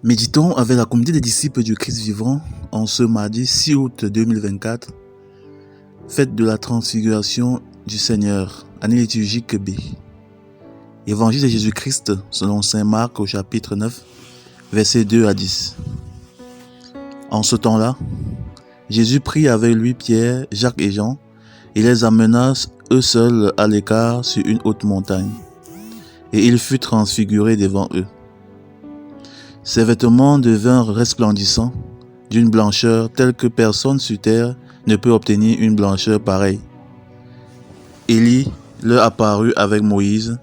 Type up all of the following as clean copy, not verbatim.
Méditons avec la communauté des disciples du Christ vivant en ce mardi 6 août 2024, fête de la transfiguration du Seigneur, année liturgique B. Évangile de Jésus-Christ selon saint Marc au chapitre 9, versets 2 à 10. En ce temps-là, Jésus prit avec lui Pierre, Jacques et Jean et les amena eux seuls à l'écart sur une haute montagne. Et il fut transfiguré devant eux. Ses vêtements devinrent resplendissants, d'une blancheur telle que personne sur terre ne peut obtenir une blancheur pareille. Élie leur apparut avec Moïse,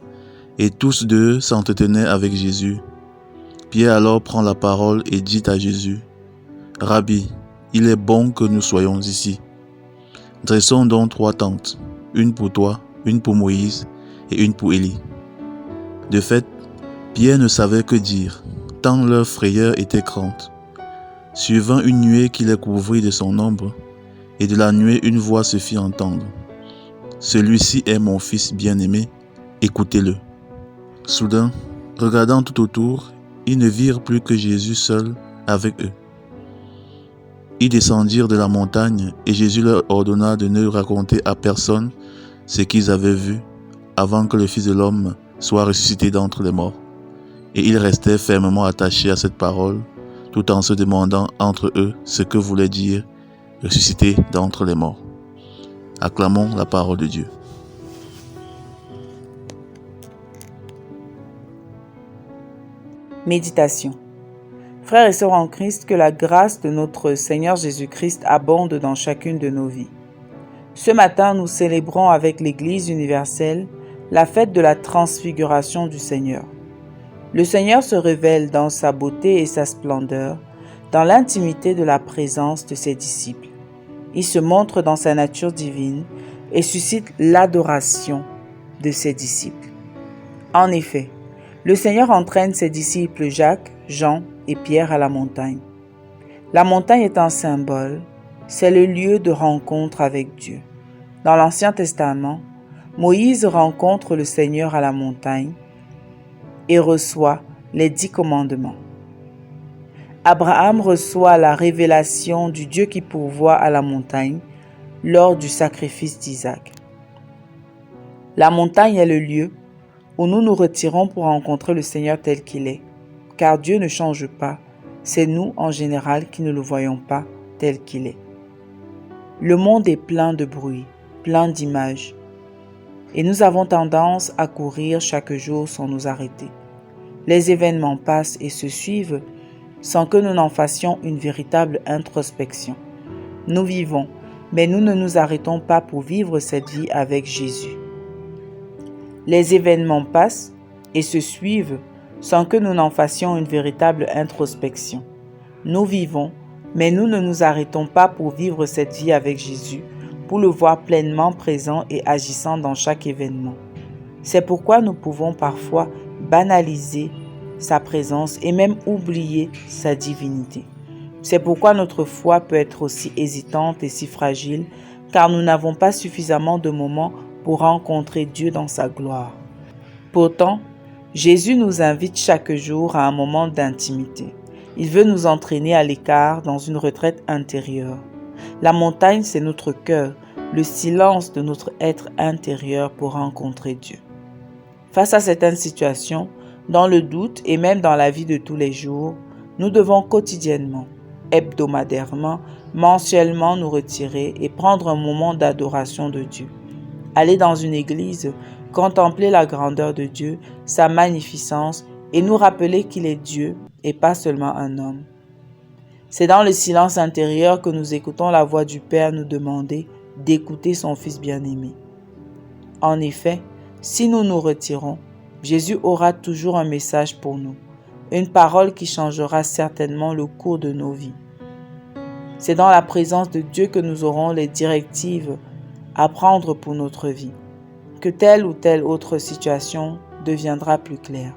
et tous deux s'entretenaient avec Jésus. Pierre alors prend la parole et dit à Jésus, « Rabbi, il est bon que nous soyons ici. Dressons donc 3 tentes, une pour toi, une pour Moïse et une pour Élie. » De fait, Pierre ne savait que dire, tant leur frayeur était grande. Suivant une nuée qui les couvrit de son ombre, et de la nuée une voix se fit entendre. Celui-ci est mon fils bien-aimé, écoutez-le. Soudain, regardant tout autour, ils ne virent plus que Jésus seul avec eux. Ils descendirent de la montagne et Jésus leur ordonna de ne raconter à personne ce qu'ils avaient vu avant que le Fils de l'homme soit ressuscité d'entre les morts. Et ils restaient fermement attachés à cette parole, tout en se demandant entre eux ce que voulait dire « ressuscité d'entre les morts ». Acclamons la parole de Dieu. Méditation. Frères et sœurs en Christ, que la grâce de notre Seigneur Jésus-Christ abonde dans chacune de nos vies. Ce matin, nous célébrons avec l'Église universelle la fête de la transfiguration du Seigneur. Le Seigneur se révèle dans sa beauté et sa splendeur, dans l'intimité de la présence de ses disciples. Il se montre dans sa nature divine et suscite l'adoration de ses disciples. En effet, le Seigneur entraîne ses disciples Jacques, Jean et Pierre à la montagne. La montagne est un symbole, c'est le lieu de rencontre avec Dieu. Dans l'Ancien Testament, Moïse rencontre le Seigneur à la montagne et reçoit les 10 commandements. Abraham reçoit la révélation du Dieu qui pourvoit à la montagne lors du sacrifice d'Isaac. La montagne est le lieu où nous nous retirons pour rencontrer le Seigneur tel qu'il est, car Dieu ne change pas, c'est nous en général qui ne le voyons pas tel qu'il est. Le monde est plein de bruit, plein d'images, et nous avons tendance à courir chaque jour sans nous arrêter. Les événements passent et se suivent sans que nous n'en fassions une véritable introspection. Nous vivons, mais nous ne nous arrêtons pas pour vivre cette vie avec Jésus. Les événements passent et se suivent sans que nous n'en fassions une véritable introspection. Nous vivons, mais nous ne nous arrêtons pas pour vivre cette vie avec Jésus, pour le voir pleinement présent et agissant dans chaque événement. C'est pourquoi nous pouvons parfois banaliser sa présence et même oublier sa divinité. C'est pourquoi notre foi peut être aussi hésitante et si fragile, car nous n'avons pas suffisamment de moments pour rencontrer Dieu dans sa gloire. Pourtant, Jésus nous invite chaque jour à un moment d'intimité. Il veut nous entraîner à l'écart dans une retraite intérieure. La montagne, c'est notre cœur, le silence de notre être intérieur pour rencontrer Dieu. Face à certaines situations, dans le doute et même dans la vie de tous les jours, nous devons quotidiennement, hebdomadairement, mensuellement nous retirer et prendre un moment d'adoration de Dieu. Aller dans une église, contempler la grandeur de Dieu, sa magnificence et nous rappeler qu'il est Dieu et pas seulement un homme. C'est dans le silence intérieur que nous écoutons la voix du Père nous demander d'écouter son Fils bien-aimé. En effet, si nous nous retirons, Jésus aura toujours un message pour nous, une parole qui changera certainement le cours de nos vies. C'est dans la présence de Dieu que nous aurons les directives à prendre pour notre vie, que telle ou telle autre situation deviendra plus claire,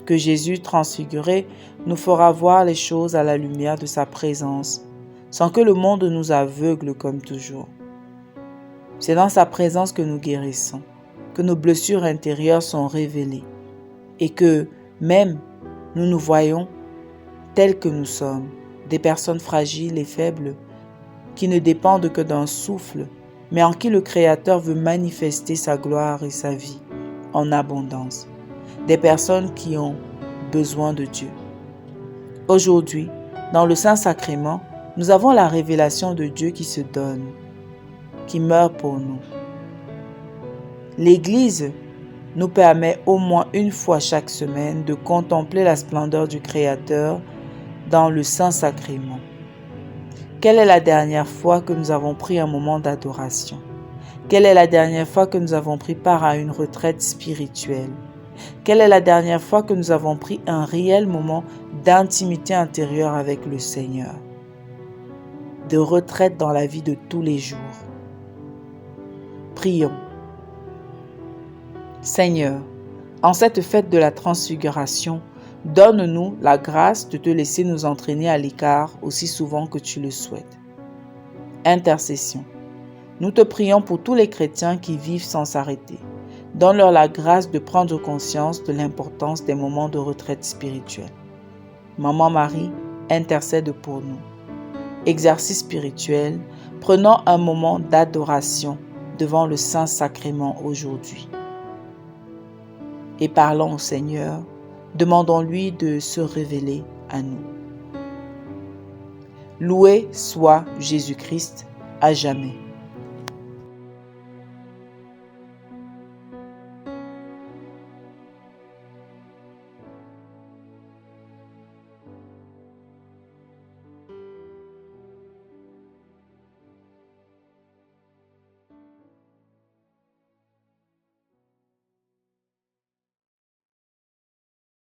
que Jésus transfiguré nous fera voir les choses à la lumière de sa présence, sans que le monde nous aveugle comme toujours. C'est dans sa présence que nous guérissons, que nos blessures intérieures sont révélées et que même nous nous voyons tels que nous sommes, des personnes fragiles et faibles, qui ne dépendent que d'un souffle, mais en qui le Créateur veut manifester sa gloire et sa vie en abondance. Des personnes qui ont besoin de Dieu. Aujourd'hui, dans le Saint-Sacrement, nous avons la révélation de Dieu qui se donne, qui meurt pour nous. L'Église nous permet au moins une fois chaque semaine de contempler la splendeur du Créateur dans le Saint-Sacrement. Quelle est la dernière fois que nous avons pris un moment d'adoration? Quelle est la dernière fois que nous avons pris part à une retraite spirituelle? Quelle est la dernière fois que nous avons pris un réel moment d'intimité intérieure avec le Seigneur? De retraite dans la vie de tous les jours. Prions. Seigneur, en cette fête de la transfiguration, donne-nous la grâce de te laisser nous entraîner à l'écart aussi souvent que tu le souhaites. Intercession. Nous te prions pour tous les chrétiens qui vivent sans s'arrêter. Donne-leur la grâce de prendre conscience de l'importance des moments de retraite spirituelle. Maman Marie, intercède pour nous. Exercice spirituel, prenons un moment d'adoration devant le Saint-Sacrement aujourd'hui. Et parlons au Seigneur, demandons-lui de se révéler à nous. Loué soit Jésus-Christ à jamais.